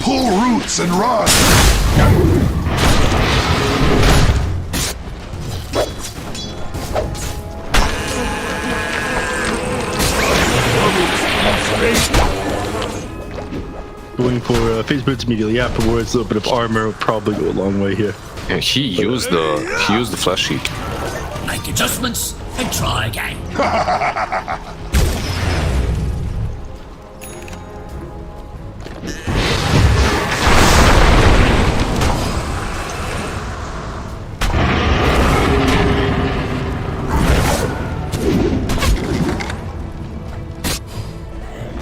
Pull roots and run! Going for phase boots immediately afterwards. A little bit of armor will probably go a long way here. Yeah, he used the flash heat. Make adjustments and try again.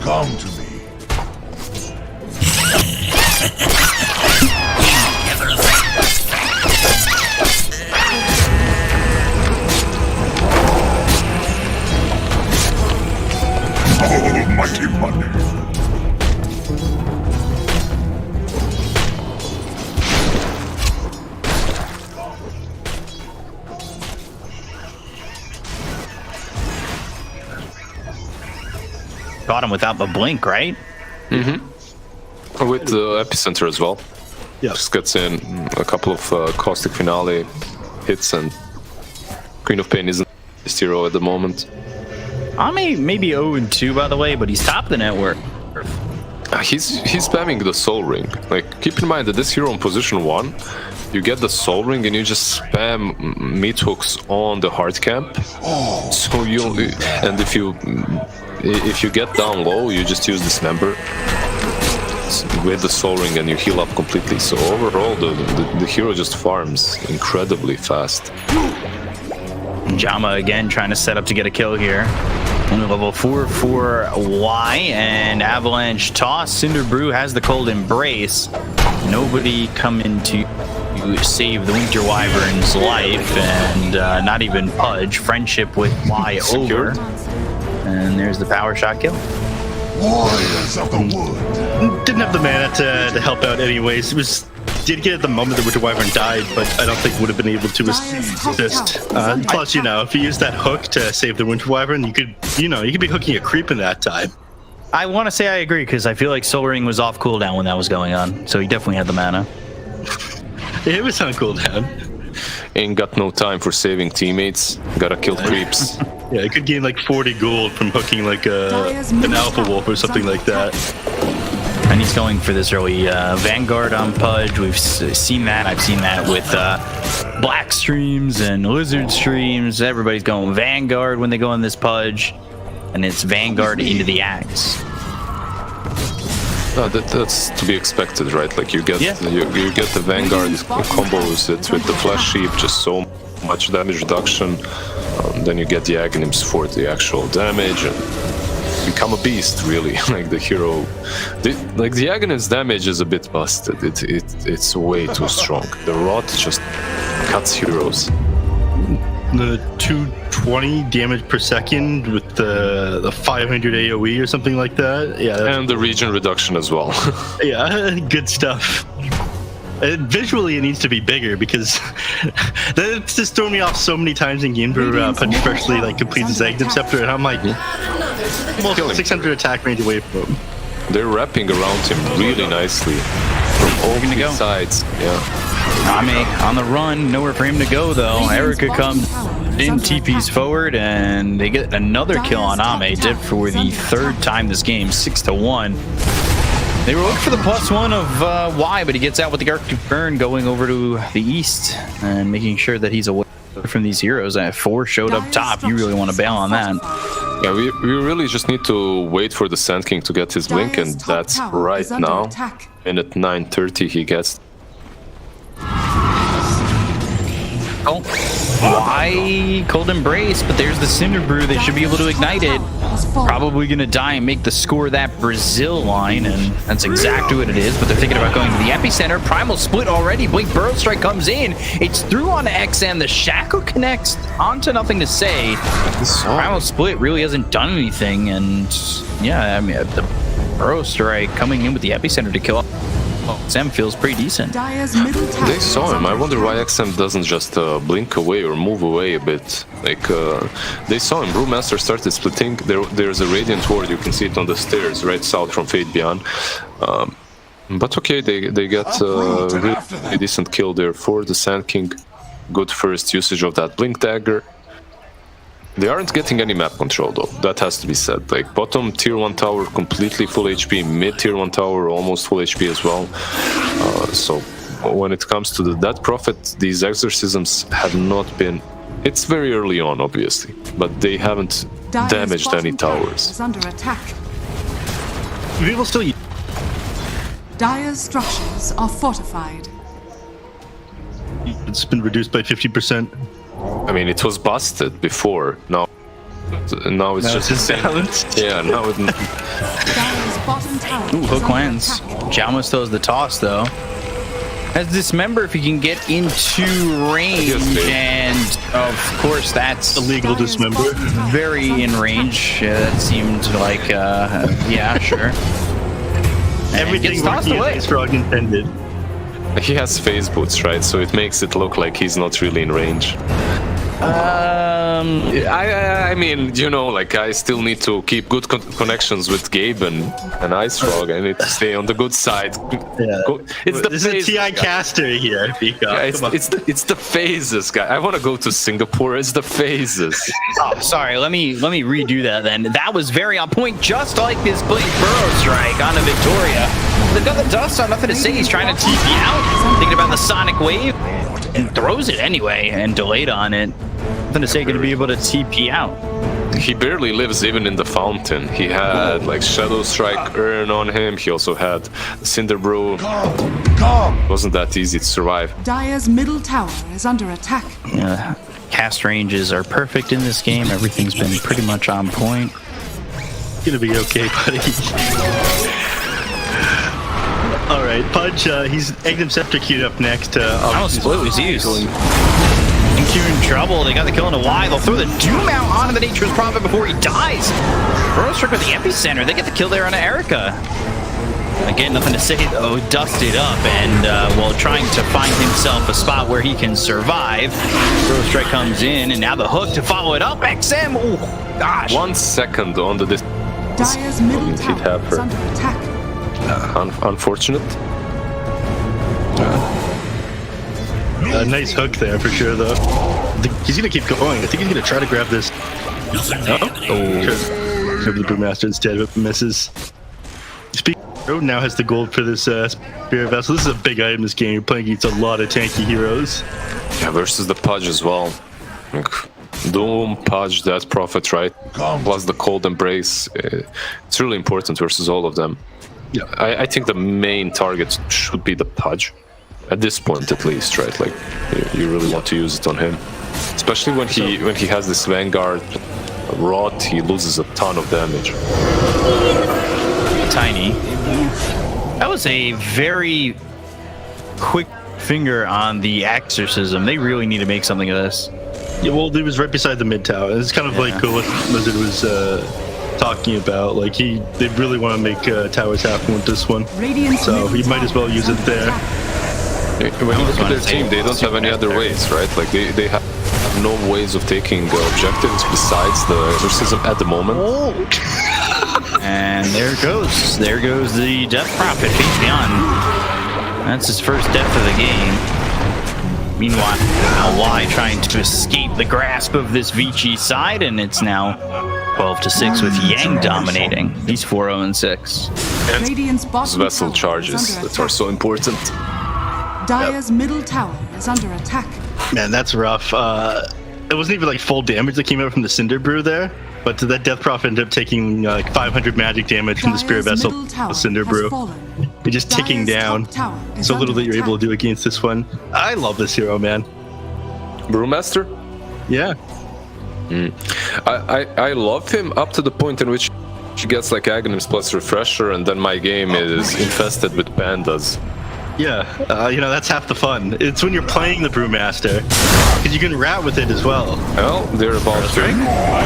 Come to me. Oh, mighty money. Got him without the blink, right? Mm-hmm. With the epicenter as well. Yeah. Just gets in a couple of caustic finale hits, and Queen of Pain isn't his hero at the moment. Ame maybe 0-2 by the way, but he's top of the network. He's spamming the soul ring. Like, keep in mind that this hero in position 1, you get the soul ring and you just spam meat hooks on the hard camp. So you'll, and if you get down low, you just use Dismember with the soul ring and you heal up completely. So overall, the hero just farms incredibly fast. Jama again trying to set up to get a kill here. Only level 4 for Y, and Avalanche toss. Cinder Brew has the cold embrace. Nobody coming to save the Winter Wyvern's life, and not even Pudge. Friendship with Y over. And there's the power shot kill. Warriors of the wood. Didn't have the mana to help out anyways. It was did get at the moment the Winter Wyvern died, but I don't think would have been able to assist. Plus, you know, if you use that hook to save the Winter Wyvern, you could be hooking a creep in that time. I want to say I agree, because I feel like Soul Ring was off cooldown when that was going on, so he definitely had the mana. It was on cooldown. Ain't got no time for saving teammates. Gotta kill creeps. Yeah, you could gain like 40 gold from hooking like an Alpha Wolf or something like that. And he's going for this early Vanguard on Pudge. We've seen that. I've seen that with Black streams and Lizard streams. Everybody's going Vanguard when they go on this Pudge. And it's Vanguard into the Axe. No, that's to be expected, right? Like you get you get the Vanguard combos with the Flash Sheep, just so much damage reduction. Then you get the Aghanims for the actual damage and become a beast, really. Like the hero, the Aghanim's damage is a bit busted. It's way too strong. The Rot just cuts heroes. The 220 damage per second with the 500 AoE or something like that. Yeah, and the region reduction as well. Yeah, good stuff. Visually, it needs to be bigger because that's just thrown me off so many times in games where Pudge freshly like completes his Aghanim Scepter, and I'm like almost 600 attack range away from him. They're wrapping around him really nicely from all three sides. Yeah. Ame on the run, nowhere for him to go though. Erica comes in, TP's forward, and they get another kill on Ame. Did for the third time this game, 6-1. They were looking for the +1 of Y, but he gets out with the Arctic Burn, going over to the east and making sure that he's away from these heroes. 4 showed up top. You really want to bail on that. Yeah, we really just need to wait for the Sand King to get his blink, and that's right now. And at 9:30 he gets. Oh, why Cold Embrace? But there's the Cinder Brew. They should be able to ignite it. Probably gonna die and make the score that Brazil line, and that's exactly what it is. But they're thinking about going to the epicenter. Primal Split already. Blink Burrow Strike comes in. It's through on XM. The Shackle connects onto nothing to say. Primal Split really hasn't done anything, and yeah, I mean the Burrow Strike coming in with the epicenter to kill off XM feels pretty decent. They saw him. I wonder why XM doesn't just blink away or move away a bit. Like they saw him. Brewmaster started splitting. There's a Radiant Ward. You can see it on the stairs right south from Fate Beyond. But okay, they get a really decent kill there for the Sand King. Good first usage of that Blink Dagger. They aren't getting any map control though, that has to be said. Like bottom tier 1 tower completely full HP, mid tier 1 tower almost full HP as well. So when it comes to the Death Prophet, these exorcisms have not been... It's very early on obviously, but they haven't damaged any towers. Is under attack. People still use... Dire's structures are fortified. It's been reduced by 50%. I mean, it was busted before. Now it's just balanced. Yeah, now it... Dire's bottom tower Ooh, is hook under lands. attack. Jaume still has the toss though. As Dismember, if he can get into range, Yes, and of course that's Illegal Dire's dismember. bottom tower is very under in attack. range. That seemed like, yeah, sure. And Everything gets tossed working away. as Frog intended. He has phase boots, right? So it makes it look like he's not really in range. I mean, you know, like I still need to keep good connections with Gabe and Ice Frog. I need to stay on the good side. Yeah. It's the This is a phases, TI guy. caster here, Peacock. Yeah, Come on. it's the phases, guy. I want to go to Singapore. It's the phases. Oh, sorry. Let me redo that then. That was very on point, just like this Blink Burrow strike on a Victoria. They've got the dust on, nothing to say. He's trying to TP out, thinking about the Sonic Wave, and throws it anyway, and delayed on it. Nothing to say, going to be able to TP out. He barely lives even in the fountain. He had like Shadow Strike Urn on him. He also had Cinder Brew. Calm. Wasn't that easy to survive. Dire's middle tower is under attack. Cast ranges are perfect in this game. Everything's been pretty much on point. Gonna be okay, buddy. All right, Pudge. He's Egnum Scepter queued up next. Oh, split was used. Q in trouble. They got the kill in a Y. They'll throw the Doom out onto the Nature's Prophet before he dies. Burrow struck with the epicenter. They get the kill there on Erica. Again, nothing to say though. Dusted up and while trying to find himself a spot where he can survive. Burrow strike comes in and now the hook to follow it up. XM. Oh gosh. 1 second on the Dire's middle He'd tower have is her. under attack. Unfortunate. Nice hook there for sure, though. He's gonna keep going. I think he's gonna try to grab this. Grab the Brewmaster instead, but misses. Road now has the gold for this Spirit Vessel. This is a big item in this game. You're playing against a lot of tanky heroes. Yeah, versus the Pudge as well. Like, Doom, Pudge, Death Prophet, right? Plus the Cold Embrace. It's really important versus all of them. Yeah. I think the main target should be the Pudge. At this point, at least, right? Like, you really want to use it on him. Especially when he has this Vanguard Rot, he loses a ton of damage. Tiny. That was a very quick finger on the exorcism. They really need to make something of this. Yeah, well, he was right beside the mid tower. It's kind of like what Lizard was talking about. Like they really want to make towers happen with this one. Radiant's So middle he might as well tower use is it under there. attack. When you look at their team, they don't have any other ways, right? Like, they have no ways of taking objectives besides the exorcism at the moment. And there goes the Death Prophet, face beyond. That's his first death of the game. Meanwhile, Y trying to escape the grasp of this Vici side, and it's now 12-6 with Yang dominating. He's 4-0-6. Radiant's Those bottom vessel tower charges is under that are attack. so important. Dire's middle tower is under attack. Man, that's rough. It wasn't even like full damage that came out from the Cinder Brew there, but that Death Prophet ended up taking like 500 magic damage from the Spirit Dire's Vessel, middle tower the Cinder has Brew. fallen. You're just ticking Dire's down. top tower is So little under that you're able to do attack. against this one. I love this hero, man. Brewmaster? Yeah. I love him up to the point in which he gets like Aghanims plus Refresher, and then my game is infested with pandas. Yeah, that's half the fun. It's when you're playing the Brewmaster, because you can rat with it as well. Well, they're about to do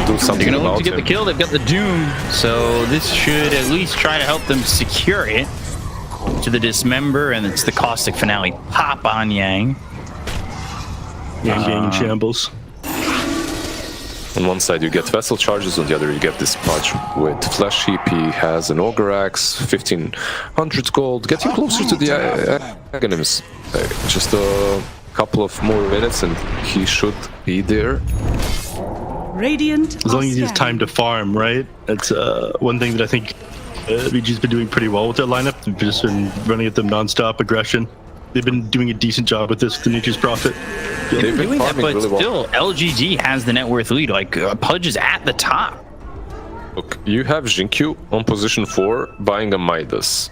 They're something gonna look about to get the him. kill. They've got the Doom, so this should at least try to help them secure it to the Dismember, and it's the Caustic Finale pop on Yang. Yang being in shambles. On one side you get Vessel Charges, on the other you get this Pudge with Flesh Heap. He has an Ogre Axe, 1500 gold, getting closer to the Aghanims. Just a couple of more minutes and he should be there. Radiant As long as he has time to farm, right? That's one thing that I think Vici's been doing pretty well with their lineup. They've just been running at them non-stop aggression. They've been doing a decent job with this, the Nature's Prophet. They've been doing that, but really well. still, LGD has the net worth lead. Like, Pudge is at the top. Look, you have Jinkyu on position 4 buying a Midas.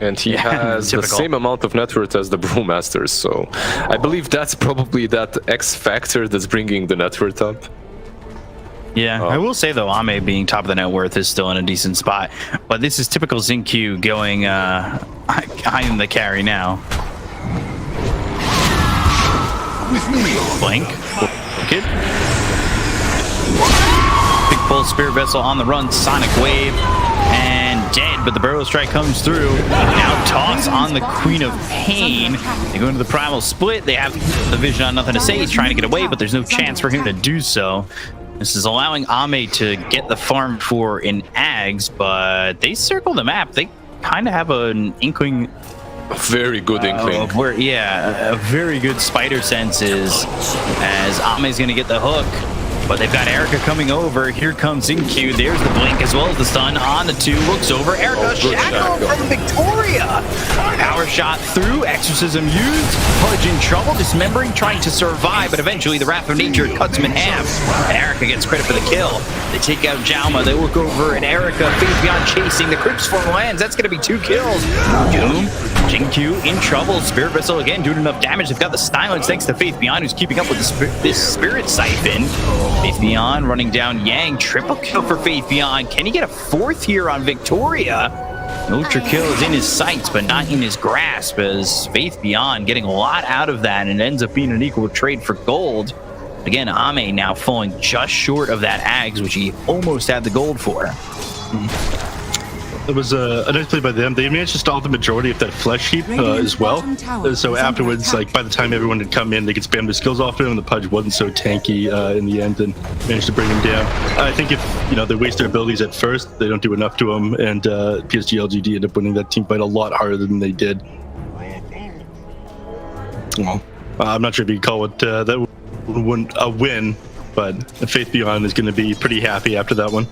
And he has the same amount of net worth as the Brewmasters, so I believe that's probably that X factor that's bringing the net worth up. Yeah, I will say though, Ame being top of the net worth is still in a decent spot, but this is typical Xingqiu going high in the carry now. With me. Blink. Kid. Big pull, Spirit Vessel on the run, Sonic Wave, and dead, but the Barrel Strike comes through. Now toss on the Queen of Pain. They go into the Primal Split. They have the Vision on Nothing to Say. He's trying to get away, but there's no chance for him to do so. This is allowing Ame to get the farm for an Ags, but they circle the map. They kind of have an inkling. A very good inkling. A very good spider senses as Ame's going to get the hook. But they've got Erica coming over. Here comes Xingqiu. There's the blink as well as the stun on the 2. Looks over. Erica Shackle from Victoria. Power shot through. Exorcism used. Pudge in trouble. Dismembering, trying to survive. But eventually the Wrath of Nature cuts him in half. And Erica gets credit for the kill. They take out Jauma. They look over at Erica. Faith Beyond chasing. The Crypt Form lands. That's going to be 2 kills. Doom. Xingqiu in trouble. Spirit Vessel again doing enough damage. They've got the silence thanks to Faith Beyond, who's keeping up with this Spirit Siphon. Faith Beyond running down Yang. Triple kill for Faith Beyond. Can he get a 4th here on Victoria? Ultra kill is in his sights, but not in his grasp, as Faith Beyond getting a lot out of that, and it ends up being an equal trade for gold. Again, Ame now falling just short of that Ags, which he almost had the gold for. It was a nice play by them. They managed to stall the majority of that Flesh Heap as well. So afterwards, like by the time everyone had come in, they could spam their skills off him, and the Pudge wasn't so tanky in the end, and managed to bring him down. I think if they waste their abilities at first, they don't do enough to him, and PSG LGD end up winning that team fight a lot harder than they did. Well, I'm not sure if you call it that a win, but Faith Beyond is going to be pretty happy after that one.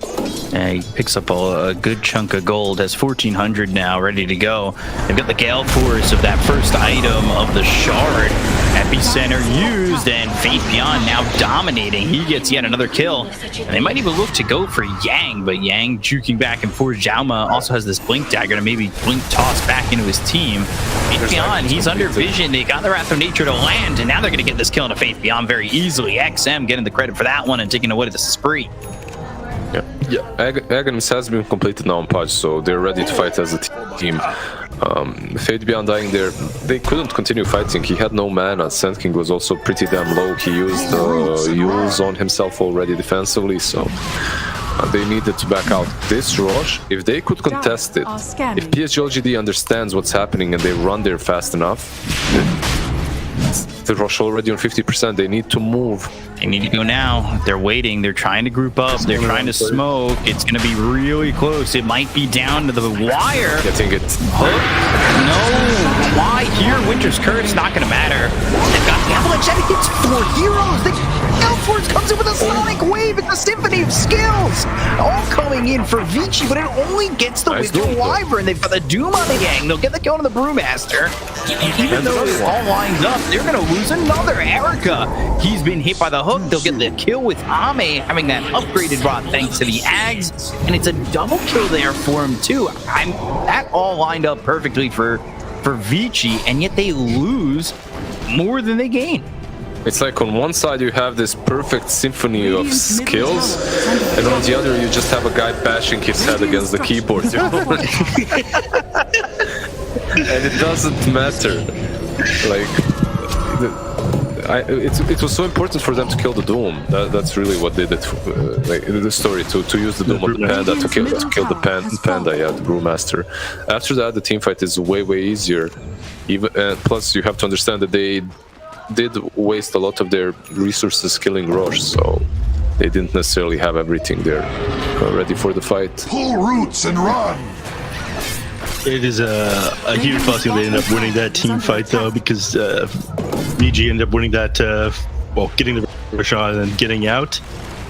He picks up a good chunk of gold, has 1,400 now, ready to go. They've got the Gale Force of that first item of the Shard. Epicenter used, and Faith Beyond now dominating. He gets yet another kill. And they might even look to go for Yang, but Yang juking back and forth. Jauma also has this Blink Dagger to maybe Blink toss back into his team. Faith Beyond, he's under vision. They got the Wrath of Nature to land, and now they're going to get this kill into Faith Beyond very easily. XM getting the credit for that one and taking away the spree. Yeah. Aghanims has been completed now on Pudge, so they're ready to fight as a team. Fate Beyond dying there, they couldn't continue fighting. He had no mana. Sand King was also pretty damn low. He used Yules on himself already defensively, so they needed to back out. This rush, if they could contest it, if PSG LGD understands what's happening and they run there fast enough, the rush already on 50%, they need to move. They need to go now. They're waiting. They're trying to group up. They're trying to smoke. It's going to be really close. It might be down to the wire. Getting it. Hook. No. Why here? Winter's Curse, not going to matter. They've got the Avalanche and it hits 4 heroes. The Force comes in with a Sonic Wave. It's a symphony of skills. All coming in for Vici, but it only gets the Winter Wyvern. They've got the Doom on the Yang. They'll get the kill on the Brewmaster. Even though it all lines up, they're going to lose another Erica. He's been hit by the hook. They'll get the kill with Ame having that upgraded rod thanks to the Ags, and it's a double kill there for him too. That all lined up perfectly for Vici, and yet they lose more than they gain. It's like on one side you have this perfect symphony of skills, and on the other you just have a guy bashing his head against the keyboard. And it doesn't matter. It was so important for them to kill the Doom. That's really what did it. The story to use the Doom on the Panda to kill the Panda, yeah, the Brewmaster. After that, the team fight is way easier. Plus, you have to understand that they did waste a lot of their resources killing Roche, so they didn't necessarily have everything there ready for the fight. Pull roots and run. It is a huge blessing they ended up winning that team fight, though, because VG ended up winning that, well, getting the rush on and getting out.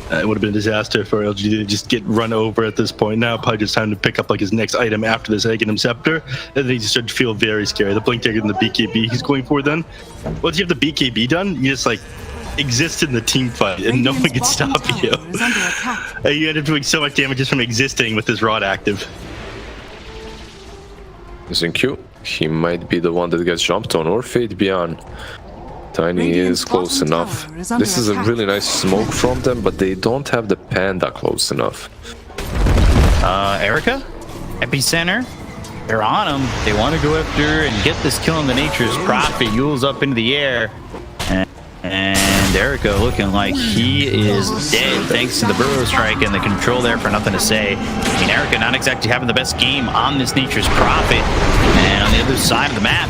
It would have been a disaster for LGD to just get run over at this point. Now, probably just time to pick up like his next item after this Aghanim Scepter. And then he just started to feel very scary. The Blink Dagger and the BKB he's going for then. Once you have the BKB done, you just like exist in the team fight and no one can stop you. And you end up doing so much damage just from existing with this Rod active. Using Q, he might be the one that gets jumped on, or Fade Beyond. Tiny is close enough. This is a really nice smoke from them, but they don't have the Panda close enough. Erica? Epicenter? They're on him. They want to go after and get this kill on the Nature's Prophet. Yule's up into the air. And Erica looking like he is dead thanks to the Burrow Strike and the control there for nothing to say. I mean, Erica not exactly having the best game on this Nature's Prophet. And on the other side of the map,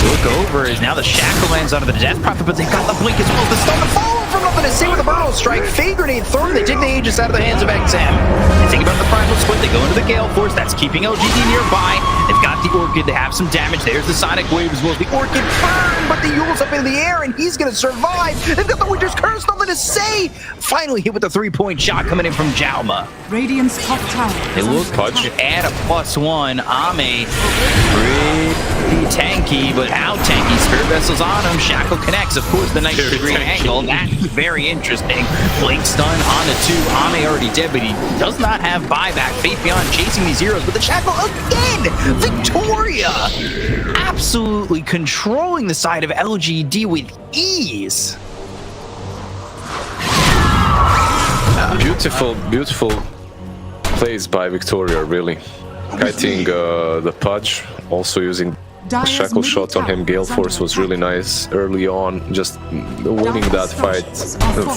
look over is now the Shackle lands onto the Death Prophet, but they've got the Blink as well. The stun to follow from nothing to say with the Burrow Strike. Fade Grenade thrown. They take the Aegis out of the hands of XM. They think about the Primal Split. They go into the Gale Force. That's keeping LGD nearby. They've got the Orchid to have some damage. There's the Sonic Wave as well as the Orchid burn, but the Yule's up in the air and he's going to survive. They've got the Winter's Curse, nothing to say. Finally hit with the 3-point shot coming in from Jauma. Radiant's top tower. They look to add a +1. Ame pretty tanky, but how tanky? Spirit Vessel's on him. Shackle connects. Of course, the 90-degree angle. That's very interesting. Blink stun on the 2. Ame already dead, but he does not have buyback. Faith Beyond chasing these heroes, but the Shackle again. Victoria absolutely controlling the side of LGD with ease. Beautiful plays by Victoria, really. Kiting the Pudge, also using the Shackle shot on him. Gale Force was really nice early on, just winning that fight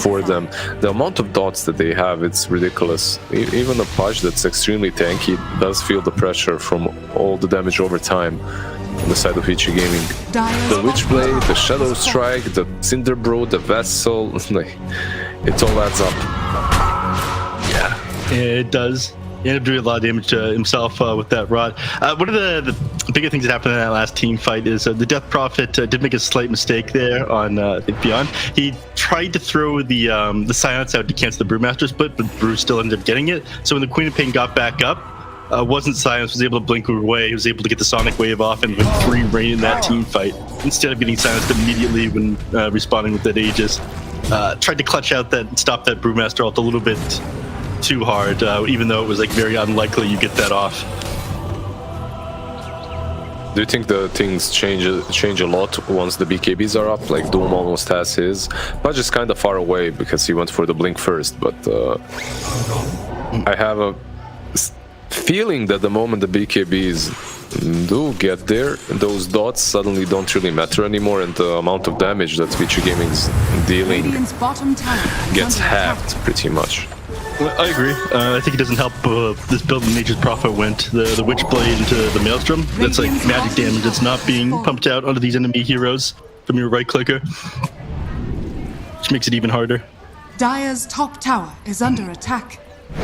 for them. The amount of dots that they have, it's ridiculous. Even the Pudge that's extremely tanky does feel the pressure from all the damage over time on the side of Vici Gaming. The Witchblade, the Shadow Strike, the Cinderbro, the Vessel, it all adds up. It does. He ended up doing a lot of damage to himself with that rod. One of the bigger things that happened in that last team fight is the Death Prophet did make a slight mistake there on Beyond. He tried to throw the silence out to cancel the Brewmaster split, but Brew still ended up getting it. So when the Queen of Pain got back up, wasn't silenced, was able to blink away. He was able to get the Sonic Wave off and with free reign in that team fight instead of getting silenced immediately when responding with that Aegis. Tried to clutch out that, stop that Brewmaster ult a little bit too hard, even though it was like very unlikely you get that off. Do you think the things change a lot once the BKBs are up? Like Doom almost has his, but just kind of far away because he went for the blink first. But I have a feeling that the moment the BKBs do get there, those dots suddenly don't really matter anymore, and the amount of damage that Vici Gaming's dealing gets halved pretty much. Well, I agree. I think it doesn't help this build when Nature's Prophet went. The Witchblade into the Maelstrom, that's like magic damage that's not being pumped out onto these enemy heroes from your right clicker, which makes it even harder. Dire's top tower is under attack.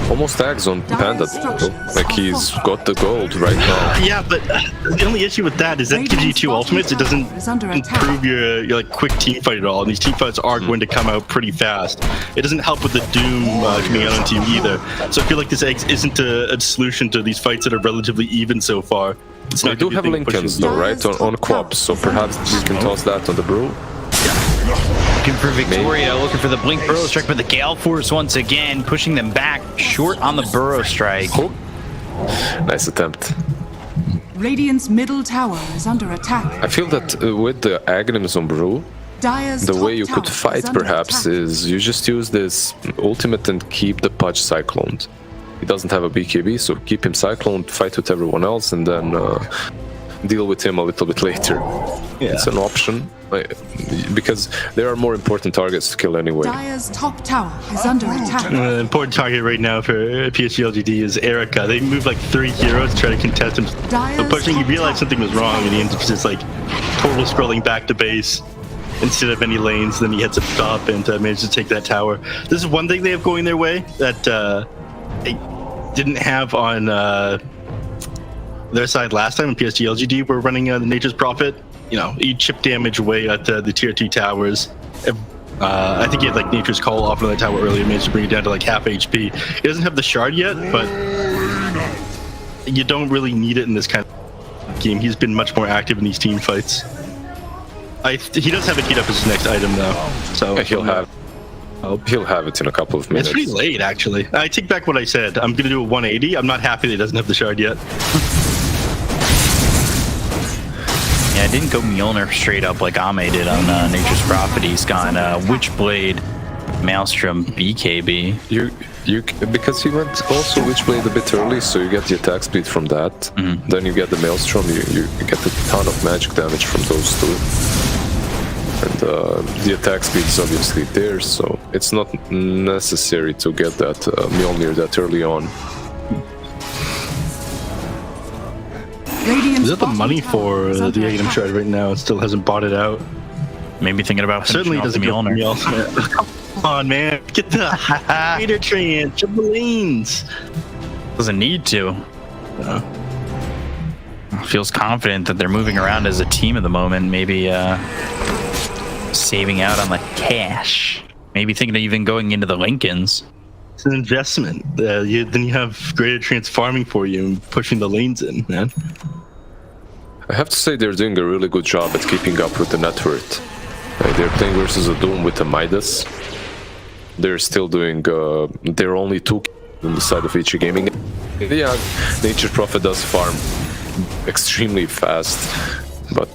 Almost tags on Panda, like he's got the gold right now. Yeah, but the only issue with that is that gives you 2 ultimates. It doesn't improve your like quick team fight at all, and these team fights are going to come out pretty fast. It doesn't help with the Doom coming out onto you either. So I feel like this egg isn't a solution to these fights that are relatively even so far. It's we do have Lincolns though, right, on Quap, so perhaps you can toss that on the Brew. Looking for Victoria, looking for the Blink Burrow Strike, but the Gale Force once again pushing them back short on the Burrow Strike. Oh. Nice attempt. Radiant's middle tower is under attack. I feel that with the Aghanims on Brew, the way you could fight perhaps is you just use this ultimate and keep the Pudge cycloned. He doesn't have a BKB, so keep him cycloned, fight with everyone else, and then deal with him a little bit later. Yeah. It's an option, because there are more important targets to kill anyway. Dire's top tower is under attack. Important target right now for PSG LGD is Erica. They move like 3 heroes to try to contest him. So pushing, he realized something was wrong, and he ends up just like total scrolling back to base. instead of any lanes. Then he heads up top and manages to take that tower. This is one thing they have going their way that they didn't have on their side last time when PSG LGD were running the Nature's Prophet. You know, you chip damage away at the tier 2 towers. I think he had like Nature's Call off on the tower earlier, managed to bring it down to like half HP. He doesn't have the shard yet, but you don't really need it in this kind of game. He's been much more active in these team fights. He does have a heat up as his next item though, so he'll have it in a couple of minutes. It's pretty late actually. I take back what I said. I'm gonna do a 180. I'm not happy that he doesn't have the shard yet. Yeah, I didn't go Mjolnir straight up like Ame did on Nature's Prophet. He's gone Witchblade, Maelstrom, BKB. Because he went also Witchblade a bit early, so you get the attack speed from that. Then you get the Maelstrom, you get a ton of magic damage from those two. And the attack speed is obviously there, so it's not necessary to get that Mjolnir that early on. Is that the money for the item shard right now? It still hasn't bought it out. Maybe thinking about Certainly doesn't go Mjolnir. Come on, man. Get the Hater Train, triple lanes. Doesn't need to. Feels confident that they're moving around as a team at the moment. Maybe saving out on the cash. Maybe thinking of even going into the Lincolns. It's an investment. Then you have Greater Trance farming for you and pushing the lanes in, man. I have to say they're doing a really good job at keeping up with the net worth. They're playing versus a Doom with a Midas. They're still doing, they're only 2 on the side of Vici Gaming. Yeah, Nature's Prophet does farm extremely fast, but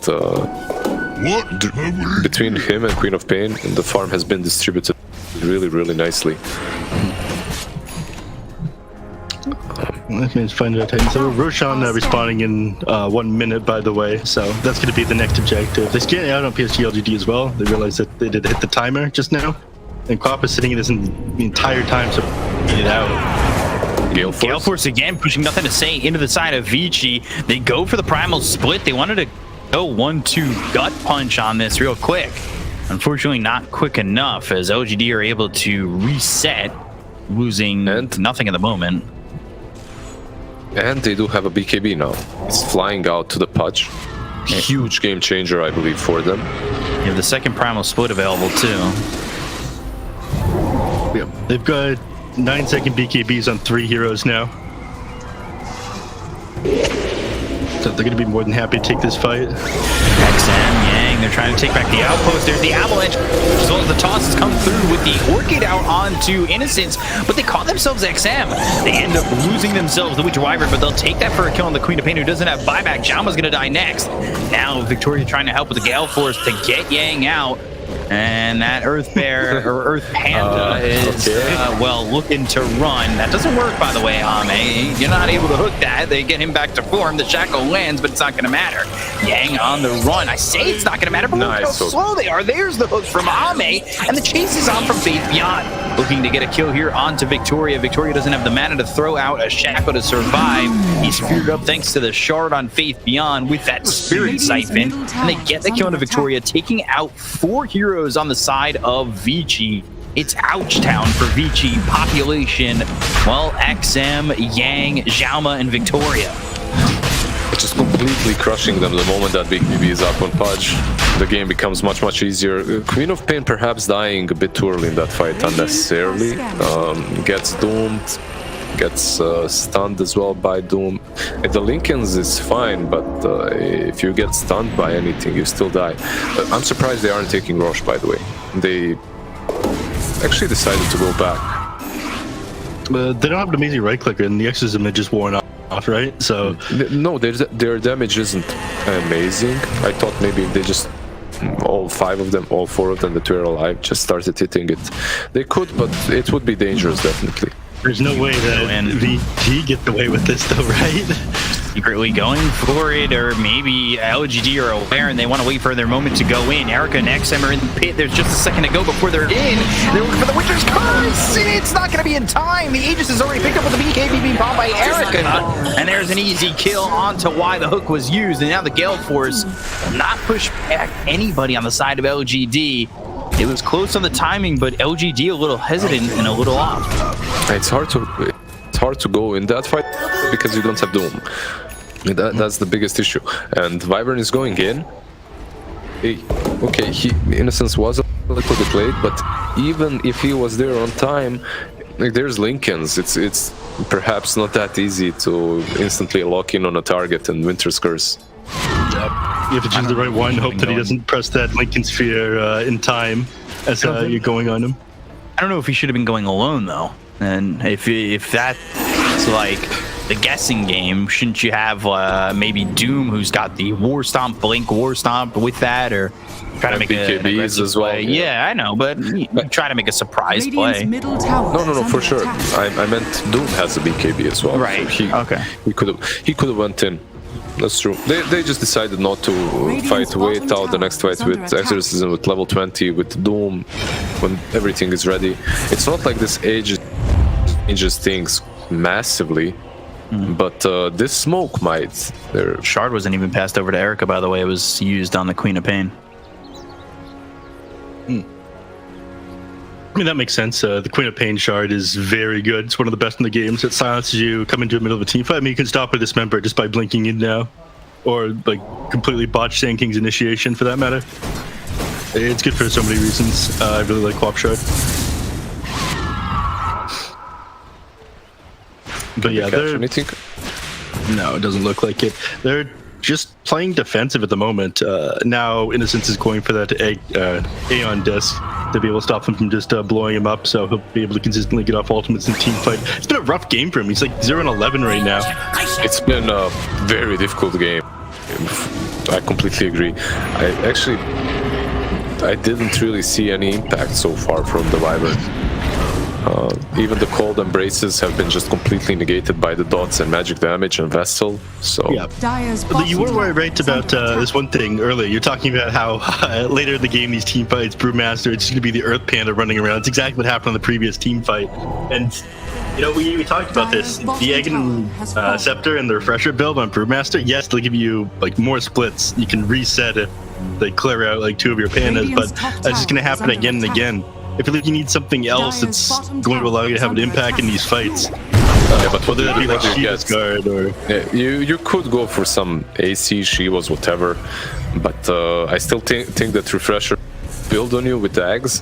between him and Queen of Pain, the farm has been distributed really, really nicely. That means find out. So Roshan respawning in 1 minute, by the way. So that's going to be the next objective. They scan out on PSG LGD as well. They realized that they did hit the timer just now, and Quap is sitting in this the entire time, so get it out. Gale Force again, pushing nothing to say into the side of Vici. They go for the primal split. They wanted to go 1-2 gut punch on this real quick. Unfortunately, not quick enough, as LGD are able to reset, losing nothing at the moment. And they do have a BKB now. It's flying out to the Pudge. Huge game changer, I believe, for them. You have the second primal split available too. Yeah, they've got 9-second BKBs on 3 heroes now. So they're going to be more than happy to take this fight. XM, Yang, they're trying to take back the outpost. There's the Avalanche, as well as the tosses come through with the Orchid out onto Innocence, but they caught themselves XM. They end up losing themselves the Witcher Wyvern, but they'll take that for a kill on the Queen of Pain, who doesn't have buyback. Jaume's going to die next. Now Victoria trying to help with the Gale Force to get Yang out. And that Earth Bear, or Earth Panda, is, well, looking to run. That doesn't work, by the way, Ame. You're not able to hook that. They get him back to form. The shackle lands, but it's not going to matter. Yang on the run. I say it's not going to matter, but look how slow they are. There's the hook from Ame, and the chase is on from Faith Beyond. Looking to get a kill here onto Victoria. Victoria doesn't have the mana to throw out a shackle to survive. He's feared up thanks to the shard on Faith Beyond with that Spirit Siphon. And they get the kill into Victoria, taking out 4 heroes on the side of Vici. It's ouch town for Vici. Population, well, XM, Yang, Jaume, and Victoria. Just completely crushing them the moment that BKB is up on Pudge. The game becomes much, much easier. Queen of Pain perhaps dying a bit too early in that fight unnecessarily. Gets doomed. Gets stunned as well by Doom. The Lincolns is fine, but if you get stunned by anything, you still die. I'm surprised they aren't taking Roche, by the way. They actually decided to go back. They don't have an amazing right clicker, and the exorcism had just worn off, right? So no, their damage isn't amazing. I thought maybe if they just all 4 of them that were alive just started hitting it, they could, but it would be dangerous, definitely. There's no way that VG gets away with this, though, right? secretly going for it, or maybe LGD are aware and they want to wait for their moment to go in. Erica and XM are in the pit. There's just a second to go before they're in. They're looking for the Witcher's Curse, and it's not going to be in time. The Aegis is already picked up with the BKB being bombed by Erica, and there's an easy kill onto why the hook was used, and now the Gale Force will not push back anybody on the side of LGD. It was close on the timing, but LGD a little hesitant and a little off. It's hard to go in that fight because you don't have Doom. That's the biggest issue. And Wyvern is going in. Okay, Innocence was a little bit late, but even if he was there on time, like, there's Lincolns. It's perhaps not that easy to instantly lock in on a target and Winter's Curse. You have to choose the right one, hope that he doesn't press that Lincoln Sphere in time as you're going on him. I don't know if he should have been going alone, though. And if that's like the guessing game, shouldn't you have maybe Doom, who's got the War Stomp, Blink War Stomp with that, or try to make an aggressive as well, play? Yeah, I know, but you try to make a surprise Radiant's play. middle tower No, is for under sure. attack. I meant Doom has a BKB as well. Right. So he could have went in. That's true. They just decided not to wait out the next fight with Exorcism with level 20 with Doom when everything is ready. It's not like this changes things massively, but this smoke might. Shard wasn't even passed over to Erica, by the way. It was used on the Queen of Pain. I mean, that makes sense. The Queen of Pain shard is very good. It's one of the best in the games. It silences you, come into the middle of a team fight. I mean, you can stop or dismember just by blinking in now. Or, like, completely botch Sand King's initiation, for that matter. It's good for so many reasons. I really like Quap Shard. But yeah, anything? No, it doesn't look like it. They're just playing defensive at the moment. Now Innocence is going for that Aeon disc to be able to stop him from just blowing him up, so he'll be able to consistently get off ultimates in team fight. It's been a rough game for him. He's like 0-11 right now. It's been a very difficult game. I completely agree. I didn't really see any impact so far from the Wyvern. Even the cold embraces have been just completely negated by the dots and magic damage and Vestal. So yeah, but you were right about this one thing earlier. You're talking about how later in the game, these team fights, Brewmaster, it's going to be the Earth Panda running around. It's exactly what happened on the previous team fight. And you know, we talked about this. The Aghanim Scepter and the Refresher build on Brewmaster, yes, they'll give you like more splits. You can reset if they clear out like 2 of your pandas, but that's just going to happen again and again. I feel like you need something else that's going to allow you to have an impact in these fights. yeah, but Whether that be like what you Shiva's get- guard or... Yeah, you could go for some AC, Shivas, whatever, but I still think that Refresher build on you with the eggs,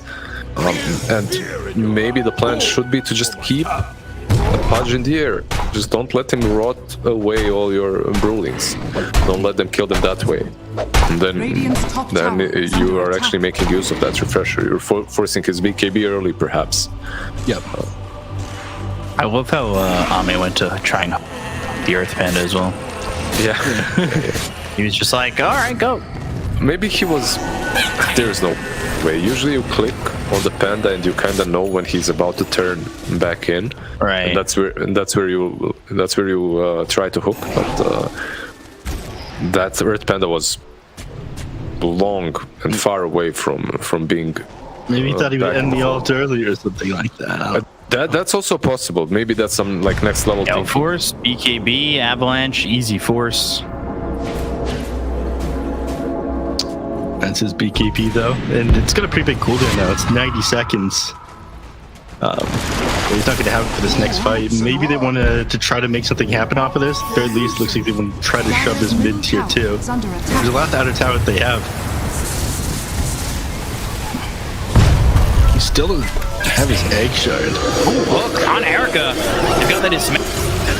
and maybe the plan should be to just keep the Pudge in the air. Just don't let him rot away all your Brewlings. Don't let them kill them that way. And then you are actually making use of that Refresher. You're forcing his BKB early, perhaps. Yep. I love how Ame went to try and the Earth Panda as well. Yeah. He was just like, all right, go. Maybe he was... There is no way. Usually you click on the panda and you kind of know when he's about to turn back in. Right. And that's where you try to hook. But that Earth Panda was long and far away from being... Maybe he thought he would back end the and ult early or something like that. That's also possible. Maybe that's some like next level Gale thing. Force, BKB, Avalanche, Easy Force. That's his BKB though, and it's got a pretty big cooldown now. It's 90 seconds. But he's not going to have it for this next fight. Maybe they want to try to make something happen off of this. Or at least looks like they want to try to shove this mid tier 2. There's a lot of outer tower that they have. He still doesn't have his egg shard. Look, on Erica. They've got that is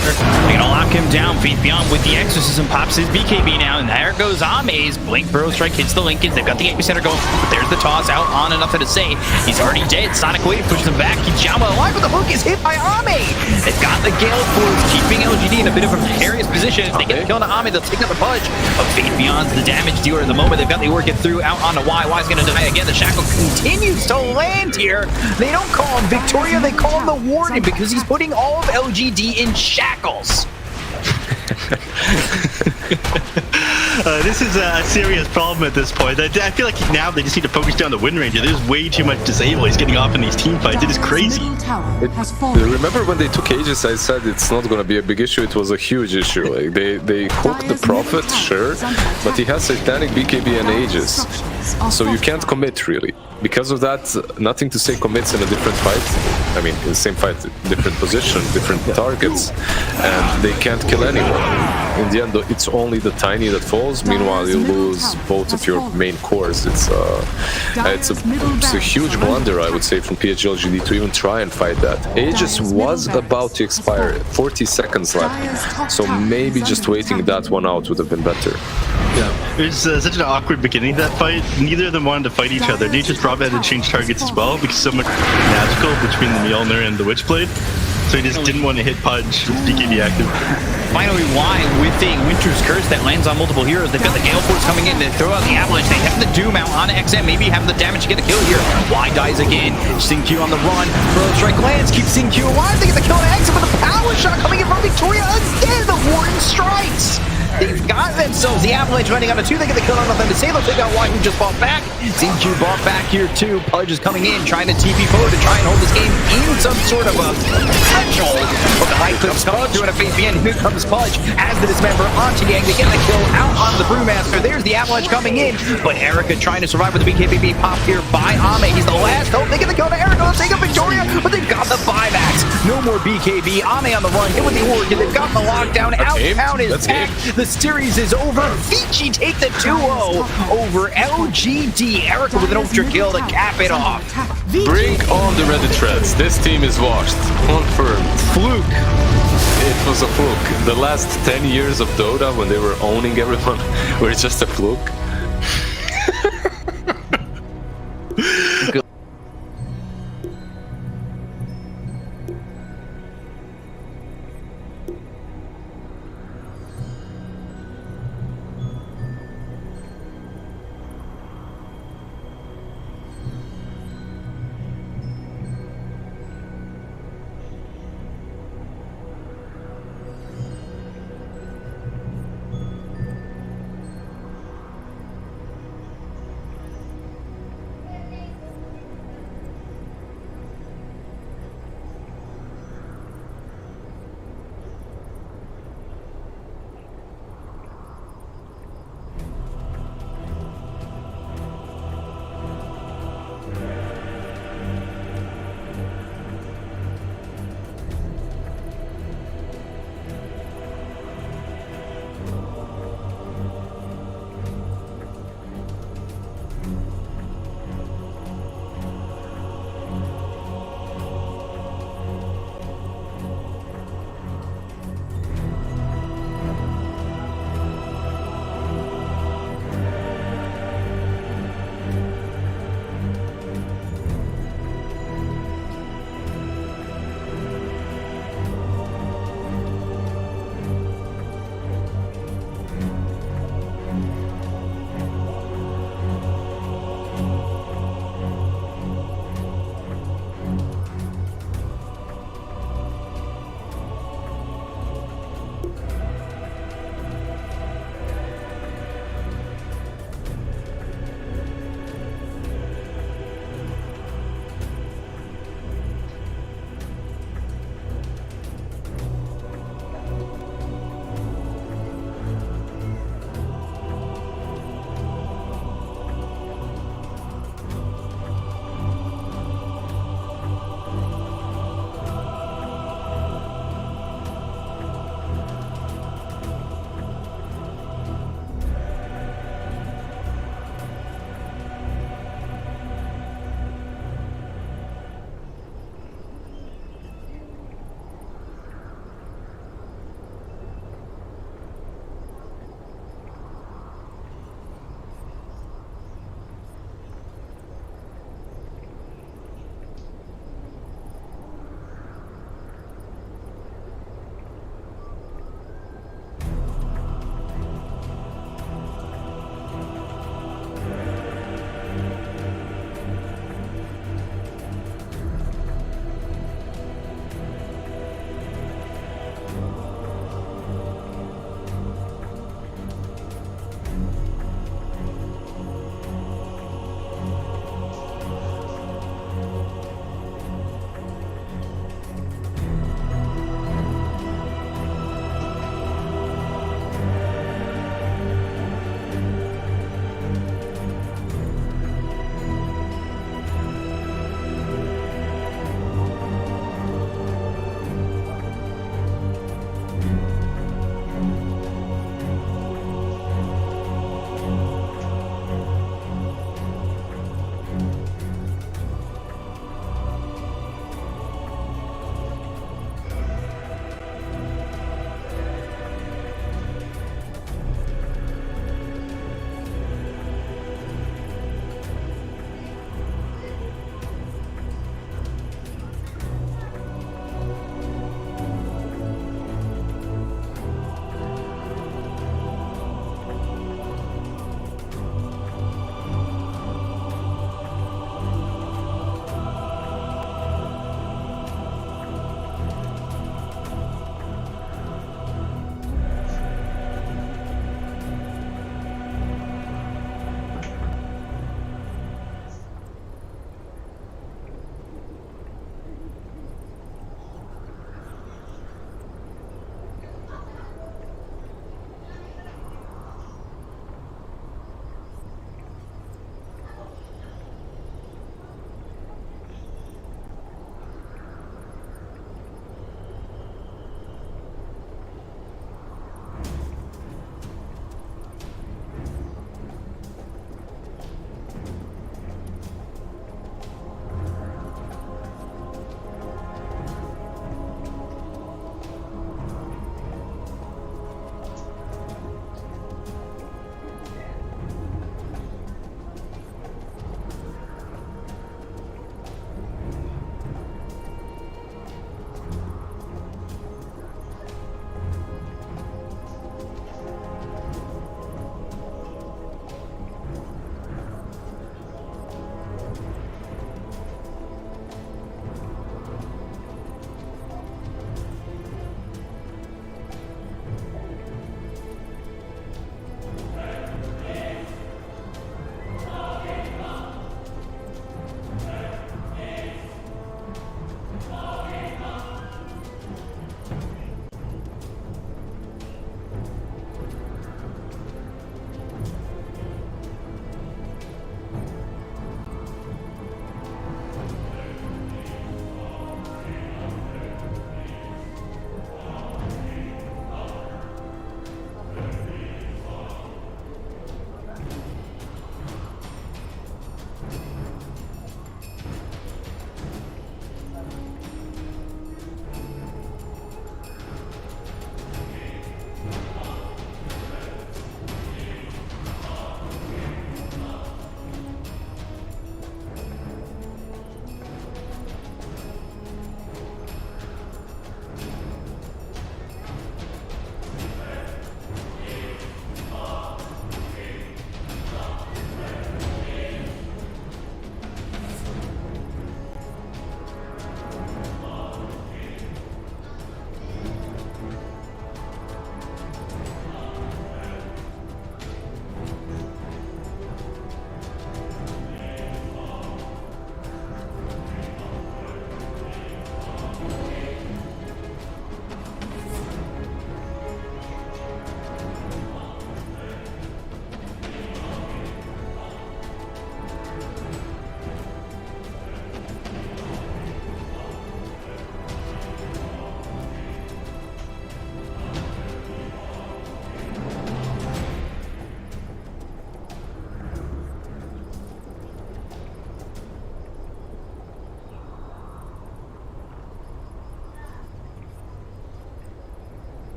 they're gonna lock him down. Faith Beyond with the Exorcism pops his BKB now, and there goes Ame's Blink Burrow Strike hits the Lincolns. They've got the epicenter going, but there's the toss out on and nothing to say. He's already dead. Sonic Wave pushes him back. Kijama alive, but the hook is hit by Ame. They've got the Gale Force keeping LGD in a bit of a precarious position. If they get a kill on Ame, they'll take out the Pudge. But Faith Beyond's the damage dealer at the moment. They've got the Orchid through out onto Y. Y's gonna die again. The Shackle continues to land here. They don't call him Victoria, they call him the Warden because he's putting all of LGD in shackles. This is a serious problem at this point. I feel like now they just need to focus down the win ranger. There's way too much disable. He's getting off in these team fights. It is crazy. Middle tower has fallen. Remember when they took Aegis, I said it's not gonna be a big issue. It was a huge issue. Like they hooked the Prophet, sure, but he has Satanic, BKB, and Aegis, so you can't commit really. Because of that, nothing to say commits in a different fight. I mean, in the same fight, different position, different targets, and they can't kill anyone. In the end, it's only the tiny that falls. Meanwhile, you lose both of your main cores. It's a huge blunder, I would say, from PHLGD to even try and fight that. Aegis was about to expire, 40 seconds left, so maybe just waiting that one out would have been better. Yeah, it was such an awkward beginning to that fight. Neither of them wanted to fight each other. They just probably had to change targets as well because so much magical between the Mjolnir and the Witchblade. So he just didn't want to hit Pudge with BKB active. Finally, why with a Winter's Curse that lands on multiple heroes? They've got the Gale Force coming in. They throw out the Avalanche. They have the Doom out on XM. Maybe have the damage to get a kill here. Y dies again. Xingqiu on the run. Throw strike lands. Keeps Xingqiu alive. They get the kill on XM with a power shot coming in from Victoria again. The Warden strikes. They've got themselves the Avalanche running out of 2. They get the kill on nothing to say. They got Y who just bought back. Xingqiu bought back here too. Pudge is coming in, trying to TP forward to try and hold this game in some sort of a threshold. But the right clip's coming through in a phase end. Here comes Pudge as the dismember onto Yang. They get the kill out on the Brewmaster. There's the Avalanche coming in. But Erica trying to survive with the BKB pop here by Ame. He's the last hope. They get the kill to Erica. They'll take up Victoria, but they've got the buybacks. No more BKB. Ame on the run. Hit with the Orchid. They've got the lockdown. Outtown is back. The series is over. Vici take the 2-0 over LGD. Erica with an ultra kill to cap it off. Bring on the Reddit threads. This team is washed. Confirmed. Fluke. It was a fluke. The last 10 years of Dota, when they were owning everyone, were just a fluke.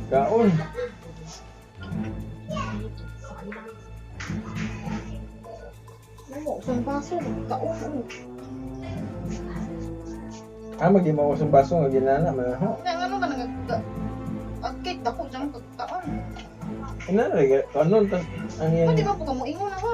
Kaon. Usang baso, kaon. Magi mo usang baso nga ginana man ha. Nga ano ba agkit ako dyan kagkaon. Ina ra kanon tas ang Pwede yan. ba po ka mo ingon na ba?